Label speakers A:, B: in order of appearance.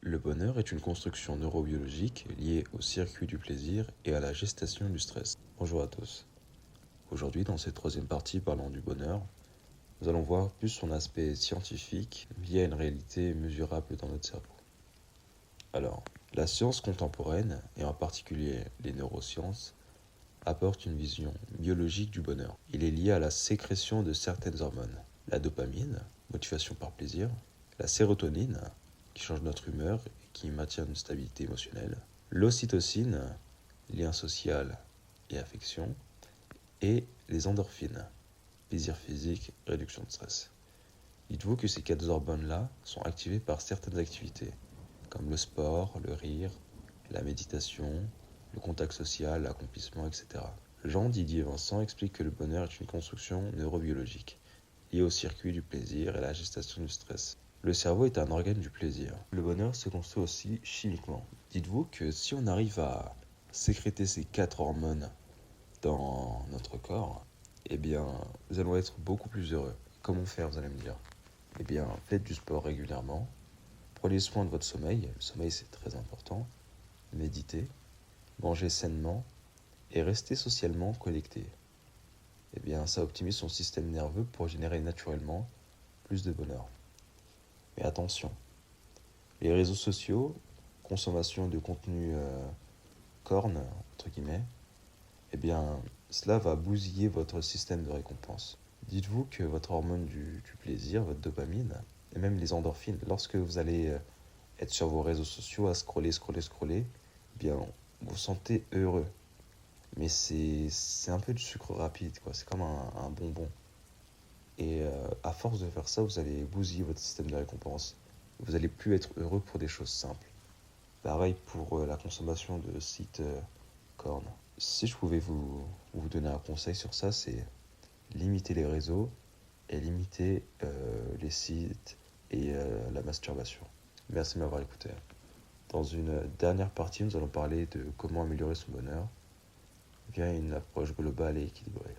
A: Le bonheur est une construction neurobiologique liée au circuit du plaisir et à la gestation du stress. Bonjour à tous. Aujourd'hui, dans cette troisième partie parlant du bonheur, nous allons voir plus son aspect scientifique lié à une réalité mesurable dans notre cerveau. Alors, la science contemporaine, et en particulier les neurosciences, apporte une vision biologique du bonheur. Il est lié à la sécrétion de certaines hormones. La dopamine, motivation par plaisir, la sérotonine, qui change notre humeur et qui maintient une stabilité émotionnelle, l'ocytocine, lien social et affection, et les endorphines, plaisir physique, réduction de stress. Dites-vous que ces quatre hormones-là sont activées par certaines activités, comme le sport, le rire, la méditation, le contact social, l'accomplissement, etc. Jean-Didier Vincent explique que le bonheur est une construction neurobiologique, liée au circuit du plaisir et à la gestation du stress. Le cerveau est un organe du plaisir. Le bonheur se construit aussi chimiquement. Dites-vous que si on arrive à sécréter ces quatre hormones dans notre corps, eh bien, nous allons être beaucoup plus heureux. Comment faire, vous allez me dire? Eh bien, faites du sport régulièrement, prenez soin de votre sommeil, le sommeil c'est très important, méditez, mangez sainement et restez socialement connecté. Eh bien, ça optimise son système nerveux pour générer naturellement plus de bonheur. Mais attention, les réseaux sociaux, consommation de contenu corne, entre guillemets, eh bien, cela va bousiller votre système de récompense. Dites-vous que votre hormone du plaisir, votre dopamine, et même les endorphines, lorsque vous allez être sur vos réseaux sociaux à scroller, eh bien, vous vous sentez heureux. Mais c'est un peu du sucre rapide, quoi. C'est comme un bonbon. Et à force de faire ça, vous allez bousiller votre système de récompense. Vous allez plus être heureux pour des choses simples. Pareil pour la consommation de sites cornes. Si je pouvais vous donner un conseil sur ça, c'est limiter les réseaux et limiter les sites et la masturbation. Merci de m'avoir écouté. Dans une dernière partie, nous allons parler de comment améliorer son bonheur via une approche globale et équilibrée.